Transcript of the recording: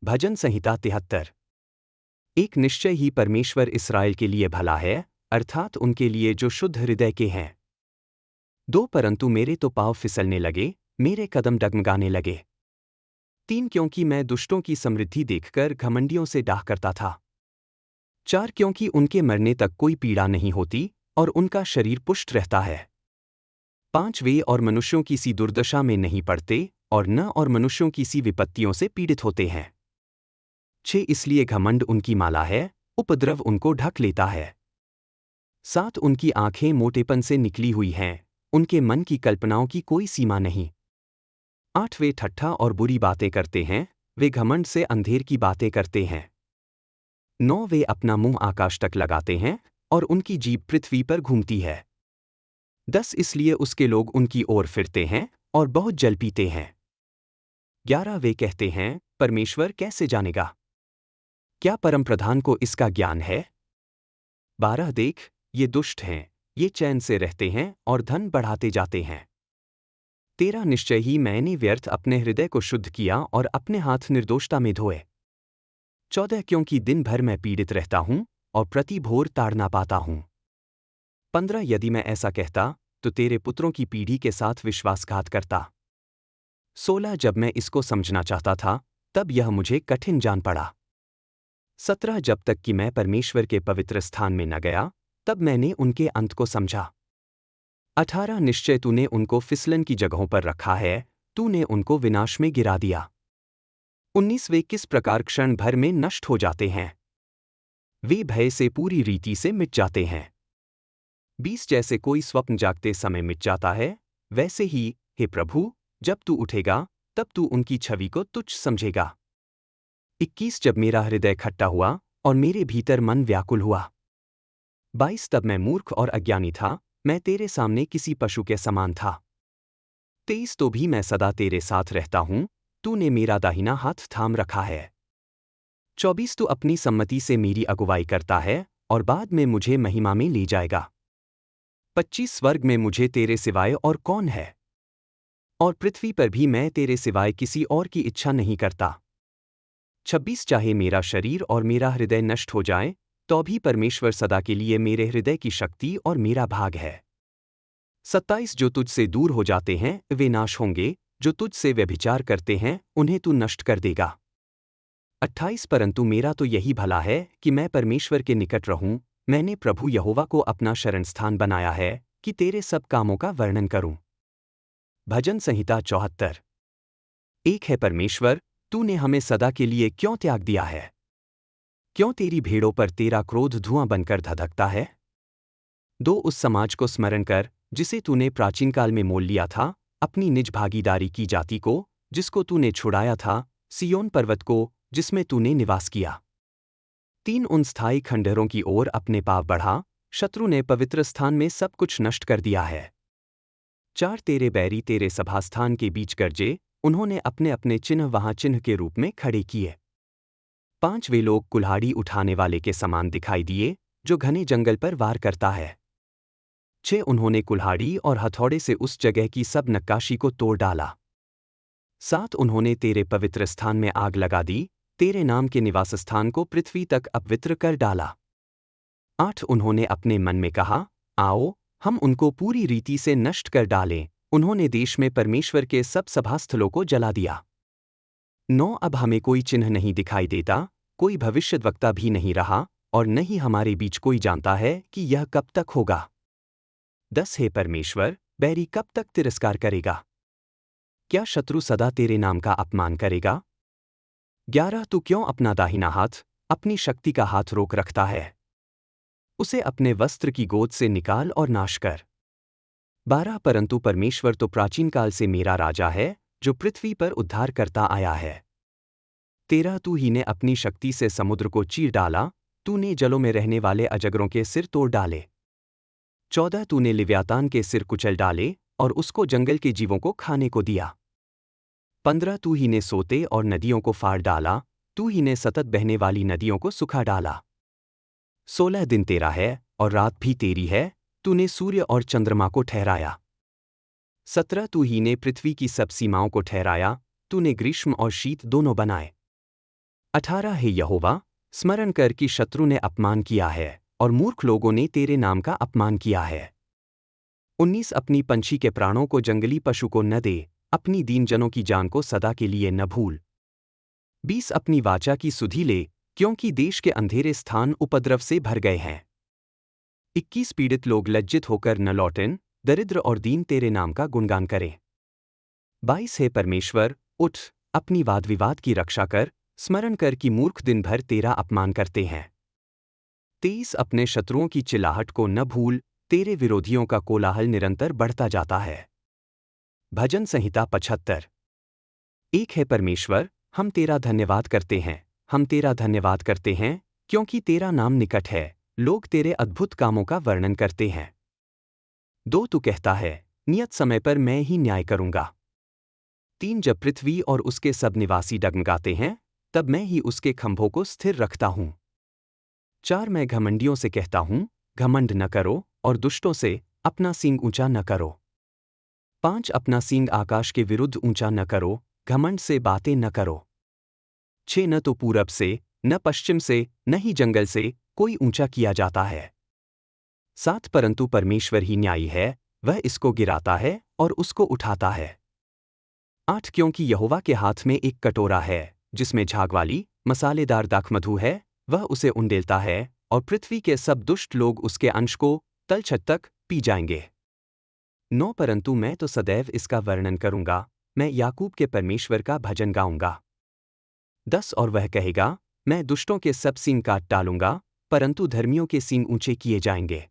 भजन संहिता 73। एक निश्चय ही परमेश्वर इस्राएल के लिए भला है, अर्थात उनके लिए जो शुद्ध हृदय के हैं। 2 परंतु मेरे तो पाँव फिसलने लगे, मेरे कदम डगमगाने लगे। 3 क्योंकि मैं दुष्टों की समृद्धि देखकर घमंडियों से डाह करता था। 4 क्योंकि उनके मरने तक कोई पीड़ा नहीं होती और उनका शरीर पुष्ट रहता है। 5 वे और मनुष्यों की सी दुर्दशा में नहीं पड़ते और न और मनुष्यों की सी विपत्तियों से पीड़ित होते हैं। 6 इसलिए घमंड उनकी माला है, उपद्रव उनको ढक लेता है। 7 उनकी आंखें मोटेपन से निकली हुई हैं, उनके मन की कल्पनाओं की कोई सीमा नहीं। 8 वे ठट्ठा और बुरी बातें करते हैं, वे घमंड से अंधेर की बातें करते हैं। 9 वे अपना मुंह आकाश तक लगाते हैं और उनकी जीभ पृथ्वी पर घूमती है। 10 इसलिए उसके लोग उनकी ओर फिरते हैं और बहुत जल पीते हैं। 11 वे कहते हैं, परमेश्वर कैसे जानेगा? क्या परमप्रधान को इसका ज्ञान है? 12 देख, ये दुष्ट हैं, ये चैन से रहते हैं और धन बढ़ाते जाते हैं। 13 निश्चय ही मैंने व्यर्थ अपने हृदय को शुद्ध किया और अपने हाथ निर्दोषता में धोए। 14 क्योंकि दिन भर मैं पीड़ित रहता हूं और प्रति भोर ताड़ ना पाता हूं। 15 यदि मैं ऐसा कहता तो तेरे पुत्रों की पीढ़ी के साथ विश्वासघात करता। 16 जब मैं इसको समझना चाहता था तब यह मुझे कठिन जान पड़ा। 17 जब तक कि मैं परमेश्वर के पवित्र स्थान में न गया तब मैंने उनके अंत को समझा। 18 निश्चय तूने उनको फिसलन की जगहों पर रखा है, तूने उनको विनाश में गिरा दिया। 19 वे किस प्रकार क्षण भर में नष्ट हो जाते हैं, वे भय से पूरी रीति से मिट जाते हैं। 20 जैसे कोई स्वप्न जागते समय मिट जाता है, वैसे ही हे प्रभु, जब तू उठेगा तब तू उनकी छवि को तुच्छ समझेगा। 21 जब मेरा हृदय खट्टा हुआ और मेरे भीतर मन व्याकुल हुआ। 22 तब मैं मूर्ख और अज्ञानी था, मैं तेरे सामने किसी पशु के समान था। 23 तो भी मैं सदा तेरे साथ रहता हूं, तूने मेरा दाहिना हाथ थाम रखा है। 24 तू अपनी सम्मति से मेरी अगुवाई करता है और बाद में मुझे महिमा में ले जाएगा। 25 स्वर्ग में मुझे तेरे सिवाय और कौन है, और पृथ्वी पर भी मैं तेरे सिवाय किसी और की इच्छा नहीं करता। 26 चाहे मेरा शरीर और मेरा हृदय नष्ट हो जाए तो भी परमेश्वर सदा के लिए मेरे हृदय की शक्ति और मेरा भाग है। 27 जो तुझसे दूर हो जाते हैं वे नाश होंगे, जो तुझसे व्यभिचार करते हैं उन्हें तू नष्ट कर देगा। 28 परंतु मेरा तो यही भला है कि मैं परमेश्वर के निकट रहूं, मैंने प्रभु यहोवा को अपना शरणस्थान बनाया है कि तेरे सब कामों का वर्णन करूं। भजन संहिता 74। एक है परमेश्वर, तूने हमें सदा के लिए क्यों त्याग दिया है? क्यों तेरी भेड़ों पर तेरा क्रोध धुआं बनकर धधकता है? 2 उस समाज को स्मरण कर जिसे तूने प्राचीन काल में मोल लिया था, अपनी निज भागीदारी की जाति को जिसको तूने छुड़ाया था, सियोन पर्वत को जिसमें तूने निवास किया। 3 उन स्थायी खंडहरों की ओर अपने पाँव बढ़ा, शत्रु ने पवित्र स्थान में सब कुछ नष्ट कर दिया है। 4 तेरे बैरी तेरे सभास्थान के बीच गरजे, उन्होंने अपने अपने चिन्ह वहां चिन्ह के रूप में खड़े किए। 5 वे लोग कुल्हाड़ी उठाने वाले के समान दिखाई दिए, जो घने जंगल पर वार करता है। 6 उन्होंने कुल्हाड़ी और हथौड़े से उस जगह की सब नक्काशी को तोड़ डाला। 7 उन्होंने तेरे पवित्र स्थान में आग लगा दी, तेरे नाम के निवास स्थान को पृथ्वी तक अपवित्र कर डाला। 8 उन्होंने अपने मन में कहा, आओ, हम उनको पूरी रीति से नष्ट कर डालें, उन्होंने देश में परमेश्वर के सब सभास्थलों को जला दिया। 9 अब हमें कोई चिन्ह नहीं दिखाई देता, कोई भविष्यद्वक्ता भी नहीं रहा, और न ही हमारे बीच कोई जानता है कि यह कब तक होगा। 10 हे परमेश्वर, बैरी कब तक तिरस्कार करेगा? क्या शत्रु सदा तेरे नाम का अपमान करेगा? 11 तू क्यों अपना दाहिना हाथ, अपनी शक्ति का हाथ रोक रखता है? उसे अपने वस्त्र की गोद से निकाल और नाश कर। 12 परंतु परमेश्वर तो प्राचीन काल से मेरा राजा है, जो पृथ्वी पर उद्धार करता आया है। 13 तू ही ने अपनी शक्ति से समुद्र को चीर डाला, तूने जलों में रहने वाले अजगरों के सिर तोड़ डाले। 14 तूने लिव्यातान के सिर कुचल डाले और उसको जंगल के जीवों को खाने को दिया। 15 तू ही ने सोते और नदियों को फाड़ डाला, तू ही ने सतत बहने वाली नदियों को सुखा डाला। 16 दिन तेरा है और रात भी तेरी है, तूने सूर्य और चंद्रमा को ठहराया। 17 तू ही ने पृथ्वी की सब सीमाओं को ठहराया, तूने ग्रीष्म और शीत दोनों बनाए। 18 हे यहोवा, स्मरण कर कि शत्रु ने अपमान किया है और मूर्ख लोगों ने तेरे नाम का अपमान किया है। 19 अपनी पंछी के प्राणों को जंगली पशु को न दे, अपनी दीन जनों की जान को सदा के लिए न भूल। 20 अपनी वाचा की सुधि ले, क्योंकि देश के अंधेरे स्थान उपद्रव से भर गए हैं। 21 पीड़ित लोग लज्जित होकर न लौटें, दरिद्र और दीन तेरे नाम का गुणगान करें। 22 हे परमेश्वर, उठ, अपनी वाद विवाद की रक्षा कर, स्मरण कर कि मूर्ख दिन भर तेरा अपमान करते हैं। 23 अपने शत्रुओं की चिल्लाहट को न भूल, तेरे विरोधियों का कोलाहल निरंतर बढ़ता जाता है। भजन संहिता 75। एक है परमेश्वर, हम तेरा धन्यवाद करते हैं, हम तेरा धन्यवाद करते हैं, क्योंकि तेरा नाम निकट है, लोग तेरे अद्भुत कामों का वर्णन करते हैं। 2 तू कहता है, नियत समय पर मैं ही न्याय करूंगा। 3 जब पृथ्वी और उसके सब निवासी डगमगाते हैं, तब मैं ही उसके खंभों को स्थिर रखता हूं। 4 मैं घमंडियों से कहता हूं, घमंड न करो, और दुष्टों से, अपना सींग ऊंचा न करो। 5 अपना सींग आकाश के विरुद्ध ऊंचा न करो, घमंड से बातें न करो। 6 न तो पूरब से, न पश्चिम से, न ही जंगल से कोई ऊंचा किया जाता है। 7 परंतु परमेश्वर ही न्यायी है, वह इसको गिराता है और उसको उठाता है। 8 क्योंकि यहोवा के हाथ में एक कटोरा है, जिसमें झाग वाली, मसालेदार दाखमधु है, वह उसे उंडेलता है, और पृथ्वी के सब दुष्ट लोग उसके अंश को तलछट तक पी जाएंगे। 9 परंतु मैं तो सदैव इसका वर्णन करूंगा, मैं याकूब के परमेश्वर का भजन गाऊंगा। 10 और वह कहेगा, मैं दुष्टों के सब सींग काट डालूंगा, परंतु धर्मियों के सींग ऊंचे किए जाएंगे।